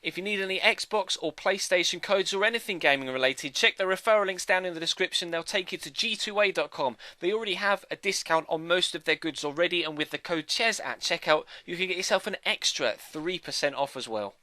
If you need any Xbox or PlayStation codes or anything gaming related, check the referral links down in the description. They'll take you to g2a.com. They already have a discount on most of their goods already, and with the code CHES at checkout, you can get yourself an extra 3% off as well.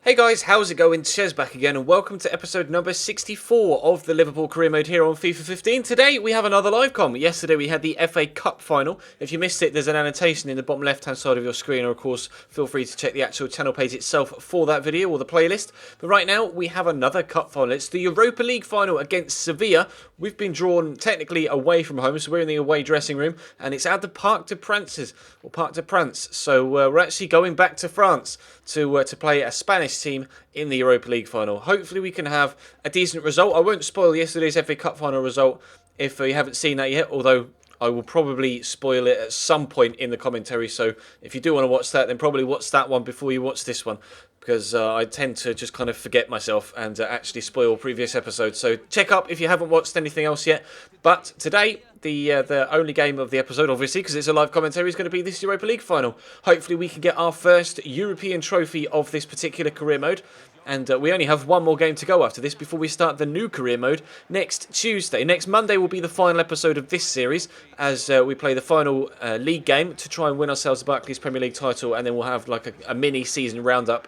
Hey guys, how's it going? Chez back again, and welcome to episode number 64 of the Liverpool career mode here on FIFA 15. Today we have another live com. Yesterday we had the FA Cup final. If you missed it, there's an annotation in the bottom left hand side of your screen, or of course feel free to check the actual channel page itself for that video or the playlist. But right now we have another cup final. It's the Europa League final against Sevilla. We've been drawn technically away from home, so we're in the away dressing room, and it's at the Parc des Princes, or Parc des Princes. So we're actually going back to France to play a Spanish team in the Europa League final. Hopefully we can have a decent result. I won't spoil yesterday's FA Cup final result if you haven't seen that yet, although I will probably spoil it at some point in the commentary. So if you do want to watch that, then probably watch that one before you watch this one, because I tend to just kind of forget myself and actually spoil previous episodes. So check up if you haven't watched anything else yet. But today, the only game of the episode, obviously, because it's a live commentary, is going to be this Europa League final. Hopefully we can get our first European trophy of this particular career mode. And we only have one more game to go after this before we start the new career mode next Tuesday. Next Monday will be the final episode of this series, as we play the final league game to try and win ourselves the Barclays Premier League title, and then we'll have like a mini season roundup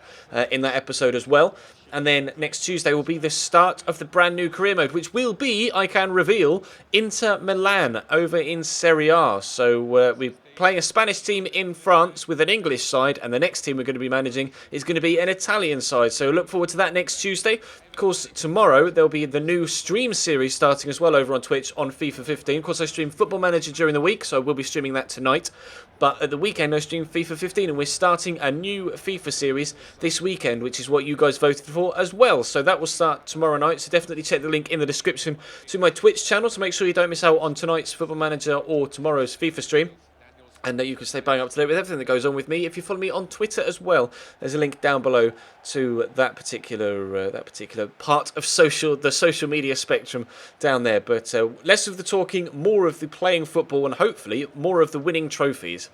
in that episode as well. And then next Tuesday will be the start of the brand new career mode, which will be, I can reveal, Inter Milan over in Serie A. So we're playing a Spanish team in France with an English side, and the next team we're going to be managing is going to be an Italian side. So look forward to that next Tuesday. Of course, tomorrow there'll be the new stream series starting as well over on Twitch on FIFA 15. Of course, I stream Football Manager during the week, so I will be streaming that tonight. But at the weekend, I stream FIFA 15, and we're starting a new FIFA series this weekend, which is what you guys voted for as well. So that will start tomorrow night, so definitely check the link in the description to my Twitch channel to make sure you don't miss out on tonight's Football Manager or tomorrow's FIFA stream. And that you can stay bang up to date with everything that goes on with me if you follow me on Twitter as well. There's a link down below to that particular part of the social media spectrum down there. But less of the talking, more of the playing football, and hopefully more of the winning trophies.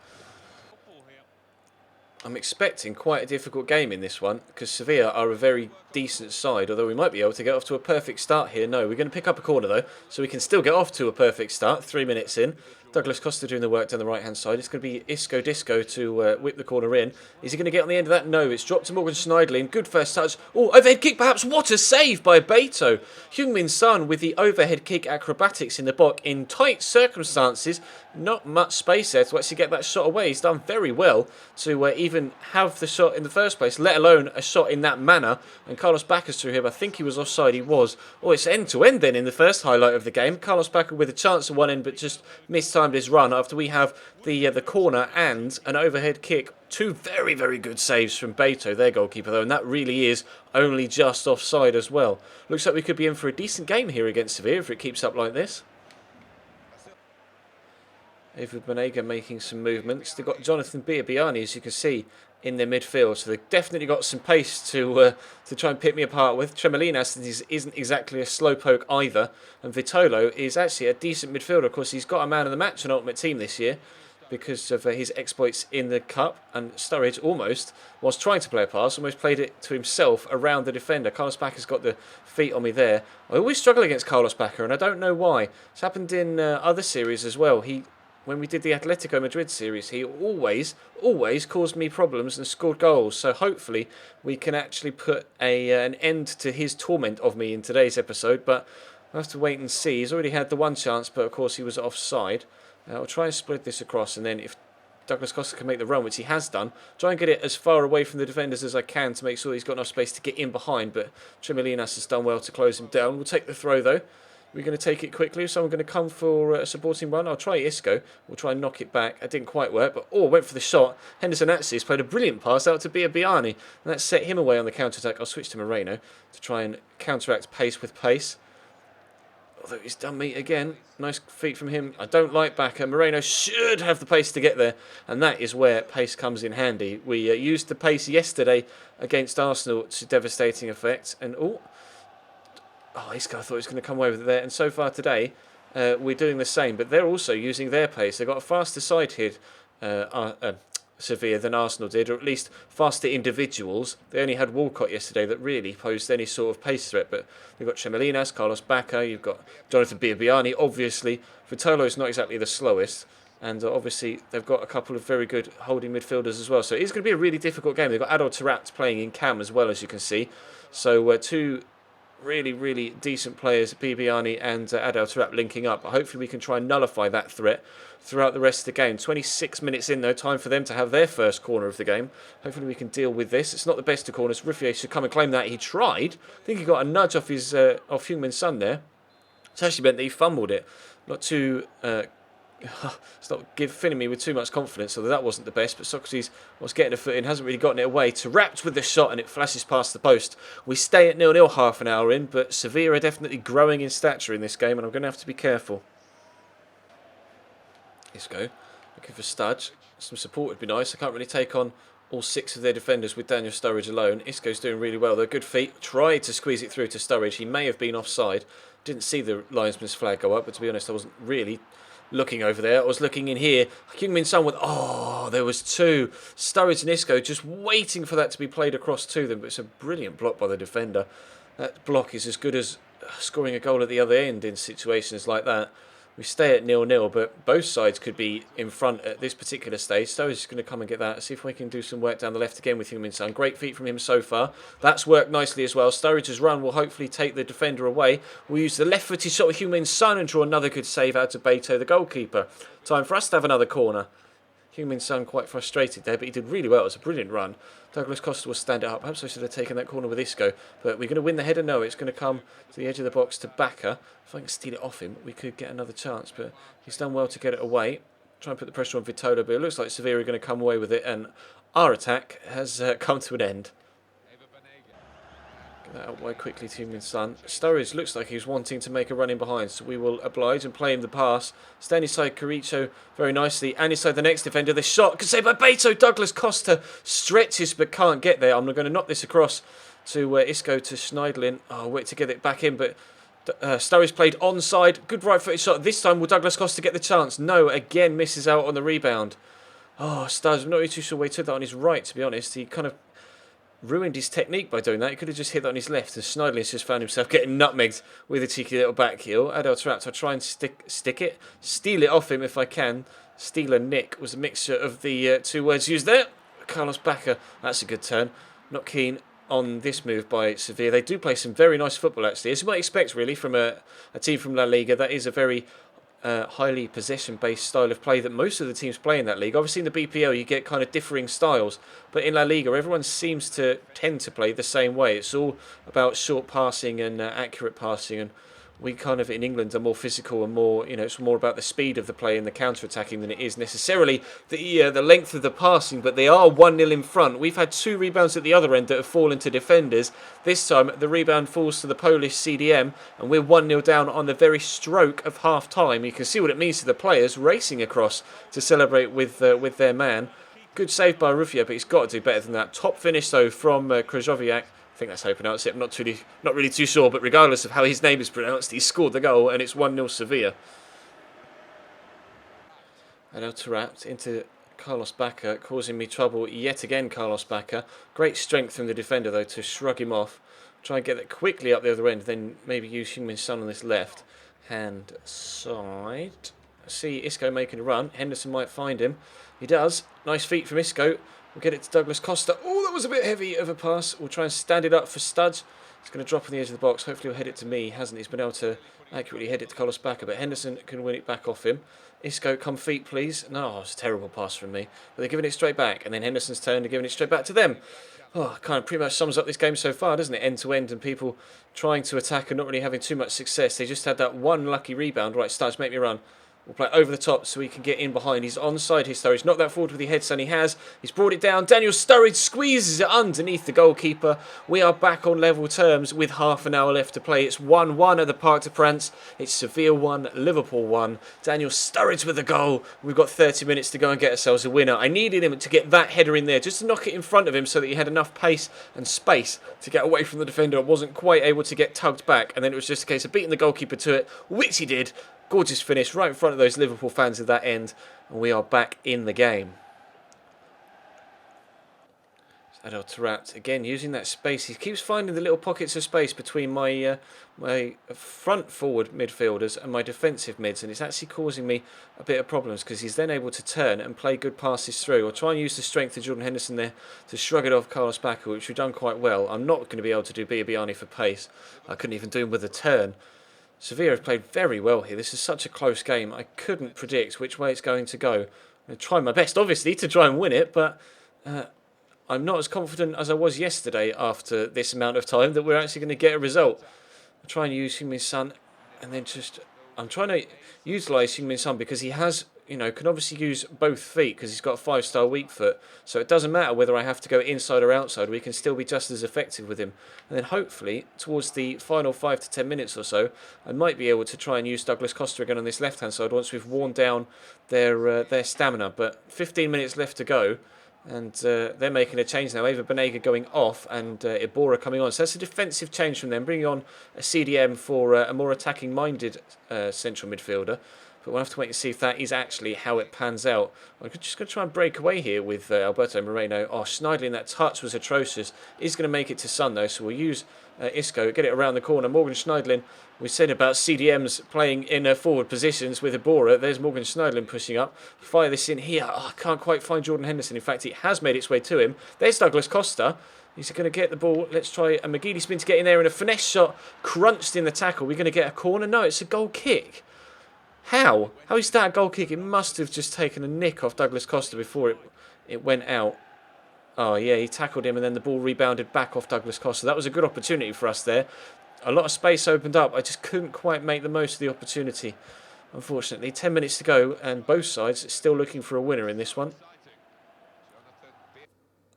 I'm expecting quite a difficult game in this one, because Sevilla are a very decent side, although we might be able to get off to a perfect start here. No, we're going to pick up a corner though, so we can still get off to a perfect start, 3 minutes in. Douglas Costa doing the work down the right-hand side. It's going to be Isco Disco to whip the corner in. Is he going to get on the end of that? No, it's dropped to Morgan Schneidlin. Good first touch. Oh, overhead kick perhaps. What a save by Beto. Heung-min Son with the overhead kick acrobatics in the box in tight circumstances. Not much space there to actually get that shot away. He's done very well to even have the shot in the first place, let alone a shot in that manner. And Carlos Bacca's through here. I think he was offside. He was. Oh, it's end-to-end then in the first highlight of the game. Carlos Bacca with a chance at one end, but just mistimed his run after we have the corner and an overhead kick. Two very, very good saves from Beto, their goalkeeper, though, and that really is only just offside as well. Looks like we could be in for a decent game here against Sevilla if it keeps up like this. David Banega making some movements. They've got Jonathan Biabiani, as you can see, in their midfield, so they've definitely got some pace to try and pick me apart with. Tremolinas isn't exactly a slowpoke either, and Vitolo is actually a decent midfielder. Of course, he's got a man of the match in Ultimate Team this year because of his exploits in the Cup, and Sturridge almost was trying to play a pass, almost played it to himself around the defender. Carlos Bacca's got the feet on me there. I always struggle against Carlos Bacca, and I don't know why. It's happened in other series as well. When we did the Atletico Madrid series, he always caused me problems and scored goals. So hopefully we can actually put an end to his torment of me in today's episode. But we'll have to wait and see. He's already had the one chance, but of course he was offside. I'll try and split this across, and then if Douglas Costa can make the run, which he has done, try and get it as far away from the defenders as I can to make sure he's got enough space to get in behind. But Tremolinas has done well to close him down. We'll take the throw though. We're going to take it quickly. Is someone going to come for a supporting run? I'll try Isco. We'll try and knock it back. It didn't quite work, but went for the shot. Henderson actually has played a brilliant pass out to Biabiani, and that set him away on the counter-attack. I'll switch to Moreno to try and counteract pace with pace. Although he's done me again. Nice feet from him. I don't like Bacca. Moreno should have the pace to get there, and that is where pace comes in handy. We used the pace yesterday against Arsenal to devastating effect, and Isco, I thought he was going to come away with it there. And so far today, we're doing the same. But they're also using their pace. They've got a faster side here. Sevilla than Arsenal did, or at least faster individuals. They only had Walcott yesterday that really posed any sort of pace threat, but they've got Chemelinas, Carlos Bacca, you've got Jonathan Biabiani, obviously. Vitolo is not exactly the slowest, and obviously they've got a couple of very good holding midfielders as well. So it's going to be a really difficult game. They've got Adol Taarabt playing in cam as well, as you can see. So two really decent players, Bibiani and Adel Taarabt, linking up. Hopefully we can try and nullify that threat throughout the rest of the game. 26 minutes in though, time for them to have their first corner of the game. Hopefully we can deal with this. It's not the best of corners. Ruffier should come and claim that. He tried. I think he got a nudge off his off Heung-min Son there. It's actually meant that he fumbled it. Not too... it's not filling me with too much confidence, although that wasn't the best, but Socrates was getting a foot in, hasn't really gotten it away. Taarabt with the shot and it flashes past the post. We stay at 0-0 half an hour in, but Sevilla are definitely growing in stature in this game, and I'm going to have to be careful. Let's go. Looking for Sturridge. Some support would be nice. I can't really take on all 6 of their defenders with Daniel Sturridge alone. Isco's doing really well. They're good feet. Tried to squeeze it through to Sturridge. He may have been offside. Didn't see the linesman's flag go up, but to be honest, I wasn't really looking over there. I was looking in here. Heung-min Son with... Oh, there was 2. Sturridge and Isco just waiting for that to be played across to them, but it's a brilliant block by the defender. That block is as good as scoring a goal at the other end in situations like that. We stay at 0-0, but both sides could be in front at this particular stage. Sturridge is going to come and get that. See if we can do some work down the left again with Heung-min Son. Great feet from him so far. That's worked nicely as well. Sturridge's run will hopefully take the defender away. We'll use the left-footed shot of Heung-min Son and draw another good save out of Beto, the goalkeeper. Time for us to have another corner. Heung-min Son quite frustrated there, but he did really well. It was a brilliant run. Douglas Costa will stand it up. Perhaps I should have taken that corner with Isco, but we're going to win the header. No, it's going to come to the edge of the box to Bacca. If I can steal it off him, we could get another chance, but he's done well to get it away. Try and put the pressure on Vitolo, but it looks like Sevilla are going to come away with it, and our attack has come to an end. Get that out wide quickly to Heung-min Son. Sturridge looks like he's wanting to make a run in behind, so we will oblige and play him the pass. Stand inside Carricho very nicely, and inside the next defender. The shot can save by Beto. Douglas Costa stretches but can't get there. I'm going to knock this across to Isco to Schneidlin. Oh, wait to get it back in, but Sturridge played onside. Good right-footed shot. This time will Douglas Costa get the chance? No, again misses out on the rebound. Oh, Sturridge, I'm not really too sure where he took that on his right, to be honest. He kind of ruined his technique by doing that. He could have just hit that on his left, and Schneidlin's just found himself getting nutmegged with a cheeky little back heel. Adel Taarabt, I'll try and steal it off him if I can. Steal and nick was a mixture of the 2 words used there. Carlos Bacca, that's a good turn. Not keen on this move by Sevilla. They do play some very nice football, actually, as you might expect, really, from a team from La Liga. That is a very highly possession-based style of play that most of the teams play in that league. Obviously, in the BPL, you get kind of differing styles, but in La Liga, everyone seems to tend to play the same way. It's all about short passing and accurate passing, and we kind of in England are more physical and more, it's more about the speed of the play and the counter-attacking than it is necessarily the length of the passing. But they are 1-0 in front. We've had 2 rebounds at the other end that have fallen to defenders. This time the rebound falls to the Polish CDM, and we're 1-0 down on the very stroke of half-time. You can see what it means to the players racing across to celebrate with their man. Good save by Ruffier, but he's got to do better than that. Top finish though from Krychowiak. I think that's how you pronounce it. I'm not really too sure, but regardless of how his name is pronounced, he scored the goal, and it's 1-0 Sevilla. Adel Taarabt into Carlos Bacca, causing me trouble yet again. Carlos Bacca, great strength from the defender though to shrug him off. Try and get that quickly up the other end, then maybe use Heung-min Son on this left hand side. See Isco making a run. Henderson might find him. He does. Nice feet from Isco. We'll get it to Douglas Costa. Oh, that was a bit heavy of a pass. We'll try and stand it up for Sturridge. It's going to drop on the edge of the box. Hopefully he'll head it to me. He hasn't. He's been able to accurately head it to Carlos Bacca, but Henderson can win it back off him. Isco, come feet, please. No, it's a terrible pass from me. But they're giving it straight back, and then Henderson's turn to giving it straight back to them. Oh, kind of pretty much sums up this game so far, doesn't it? End to end, and people trying to attack and not really having too much success. They just had that one lucky rebound. Right, Sturridge, make me run. We'll play over the top so he can get in behind. He's onside his Sturridge. Not that forward with the head, son. He has. He's brought it down. Daniel Sturridge squeezes it underneath the goalkeeper. We are back on level terms with half an hour left to play. It's 1-1 at the Parc des Princes. It's Sevilla 1, Liverpool 1. Daniel Sturridge with the goal. We've got 30 minutes to go and get ourselves a winner. I needed him to get that header in there, just to knock it in front of him so that he had enough pace and space to get away from the defender. I wasn't quite able to get tugged back, and then it was just a case of beating the goalkeeper to it, which he did. Gorgeous finish right in front of those Liverpool fans at that end, and we are back in the game. Adel Taarabt, again, using that space. He keeps finding the little pockets of space between my my front forward midfielders and my defensive mids, and it's actually causing me a bit of problems because he's then able to turn and play good passes through, or try and use the strength of Jordan Henderson there to shrug it off Carlos Bacca, which we've done quite well. I'm not going to be able to do Biabiani for pace. I couldn't even do him with a turn. Sevilla have played very well here. This is such a close game. I couldn't predict which way it's going to go. I'm going to try my best, obviously, to try and win it, but I'm not as confident as I was yesterday after this amount of time that we're actually going to get a result. I try and use Heung-min Son, and then I'm trying to utilise Heung-min Son because he has, can obviously use both feet because he's got a 5-star weak foot. So it doesn't matter whether I have to go inside or outside, we can still be just as effective with him. And then hopefully, towards the final 5 to 10 minutes or so, I might be able to try and use Douglas Costa again on this left-hand side once we've worn down their stamina. But 15 minutes left to go. And they're making a change now. Eva Banega going off and Iborra coming on. So that's a defensive change from them, bringing on a CDM for a more attacking-minded central midfielder. But we'll have to wait and see if that is actually how it pans out. I'm just going to try and break away here with Alberto Moreno. Oh, Schneidlin, that touch was atrocious. He's going to make it to Son, though, so we'll use Isco, get it around the corner. Morgan Schneidlin, we said about CDMs playing in forward positions with Iborra. There's Morgan Schneidlin pushing up. Fire this in here. Oh, I can't quite find Jordan Henderson. In fact, it has made its way to him. There's Douglas Costa. He's going to get the ball. Let's try a McGeady spin to get in there, and a finesse shot crunched in the tackle. We're going to get a corner. No, it's a goal kick. How? How is that a goal kick? It must have just taken a nick off Douglas Costa before it went out. Oh, yeah, he tackled him and then the ball rebounded back off Douglas Costa. That was a good opportunity for us there. A lot of space opened up. I just couldn't quite make the most of the opportunity, unfortunately. 10 minutes to go and both sides still looking for a winner in this one.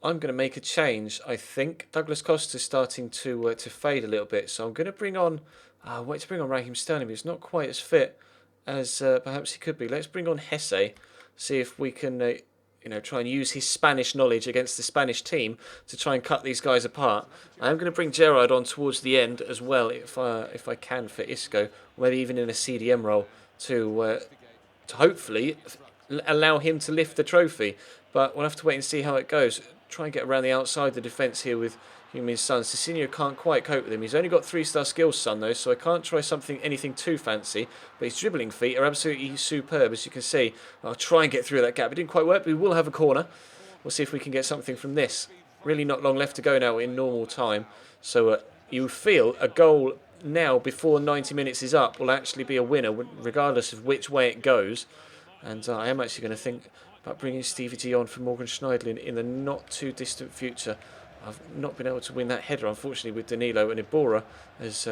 I'm going to make a change, I think. Douglas Costa's starting to fade a little bit, so I'm going to bring on... wait to bring on Raheem Sterling, but he's not quite as fit as perhaps he could be. Let's bring on Hesse, see if we can try and use his Spanish knowledge against the Spanish team to try and cut these guys apart. I am going to bring Gerrard on towards the end as well, if I can, for Isco, maybe even in a CDM role, to hopefully allow him to lift the trophy. But we'll have to wait and see how it goes. Try and get around the outside the defence here with Heung-min Son. Cicinho can't quite cope with him. He's only got 3-star skills, Son, though, so I can't try anything too fancy. But his dribbling feet are absolutely superb, as you can see. I'll try and get through that gap. It didn't quite work, but we will have a corner. We'll see if we can get something from this. Really not long left to go now in normal time. So you feel a goal now before 90 minutes is up will actually be a winner, regardless of which way it goes. And I am actually going to think about bringing Stevie G on for Morgan Schneidlin in the not too distant future. I've not been able to win that header, unfortunately, with Danilo, and Iborra has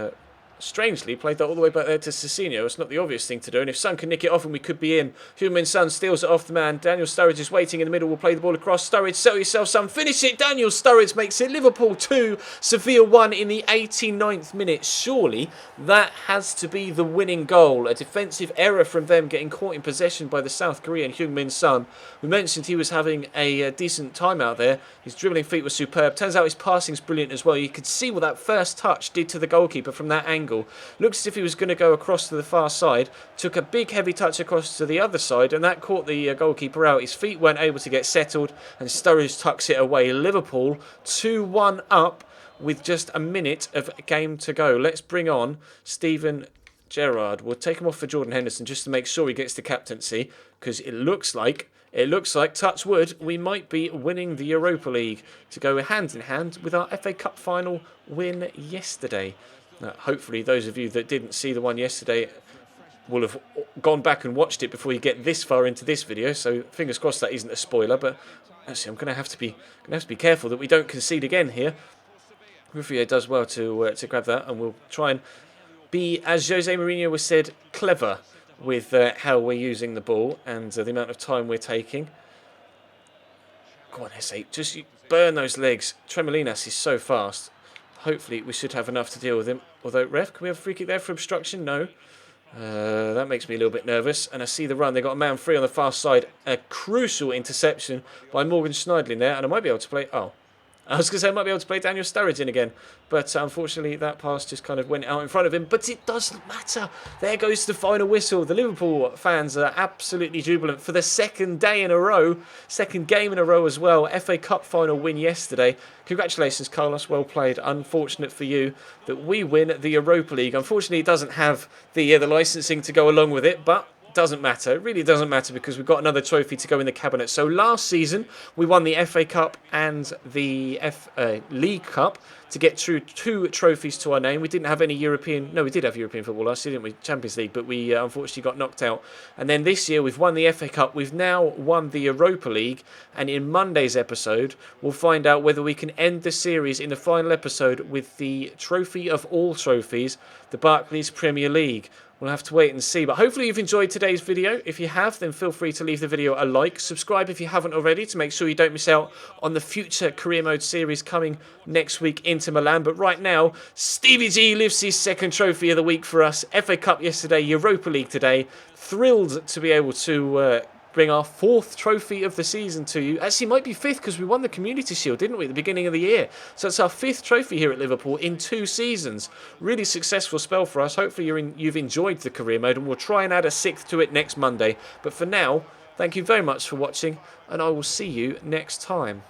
strangely played that all the way back there to Cicinho. It's not the obvious thing to do, and if Son can nick it off and we could be in. Heung-min Son steals it off the man. Daniel Sturridge is waiting in the middle. Will play the ball across. Sturridge, settle yourself, Son. Finish it. Daniel Sturridge makes it Liverpool 2, Sevilla 1 in the 89th minute. Surely that has to be the winning goal. A defensive error from them, getting caught in possession by the South Korean Heung-min Son. We mentioned he was having a decent time out there. His dribbling feet were superb. Turns out his passing's brilliant as well. You could see what that first touch did to the goalkeeper from that angle. Looks as if he was going to go across to the far side. Took a big heavy touch across to the other side, and that caught the goalkeeper out. His feet weren't able to get settled, and Sturridge tucks it away. Liverpool 2-1 up with just a minute of game to go. Let's bring on Steven Gerrard. We'll take him off for Jordan Henderson just to make sure he gets the captaincy, because it looks like, touch wood, we might be winning the Europa League to go hand in hand with our FA Cup final win yesterday. Hopefully those of you that didn't see the one yesterday will have gone back and watched it before you get this far into this video, so fingers crossed that isn't a spoiler. But actually I'm going to have to be careful that we don't concede again here. Ruffier does well to grab that, and we'll try and be, as Jose Mourinho was said, clever with how we're using the ball and the amount of time we're taking. Go on, Hesse, just burn those legs. Tremolinas is so fast. Hopefully we should have enough to deal with him. Although, ref, can we have a free kick there for obstruction? No. That makes me a little bit nervous. And I see the run. They've got a man free on the far side. A crucial interception by Morgan Schneidlin there. And I might be able to play... Oh, I was going to say I might be able to play Daniel Sturridge in again, but unfortunately that pass just kind of went out in front of him. But it doesn't matter. There goes the final whistle. The Liverpool fans are absolutely jubilant for the second day in a row, second game in a row as well. FA Cup final win yesterday. Congratulations, Carlos. Well played. Unfortunate for you that we win the Europa League. Unfortunately, it doesn't have the licensing to go along with it, but doesn't matter. It really doesn't matter because we've got another trophy to go in the cabinet. So last season we won the FA Cup and the League Cup to get through 2 trophies to our name. We didn't have any European. No, we did have European football last year, didn't we? Champions League, but we unfortunately got knocked out. And then this year we've won the FA Cup. We've now won the Europa League. And in Monday's episode, we'll find out whether we can end the series in the final episode with the trophy of all trophies, the Barclays Premier League. We'll have to wait and see. But hopefully you've enjoyed today's video. If you have, then feel free to leave the video a like. Subscribe if you haven't already to make sure you don't miss out on the future career mode series coming next week into Milan. But right now, Stevie G lifts his second trophy of the week for us. FA Cup yesterday, Europa League today. Thrilled to be able to bring our 4th trophy of the season to you. Actually, it might be 5th because we won the Community Shield, didn't we, at the beginning of the year? So it's our 5th trophy here at Liverpool in 2 seasons. Really successful spell for us. Hopefully you've enjoyed the career mode, and we'll try and add a 6th to it next Monday. But for now, thank you very much for watching, and I will see you next time.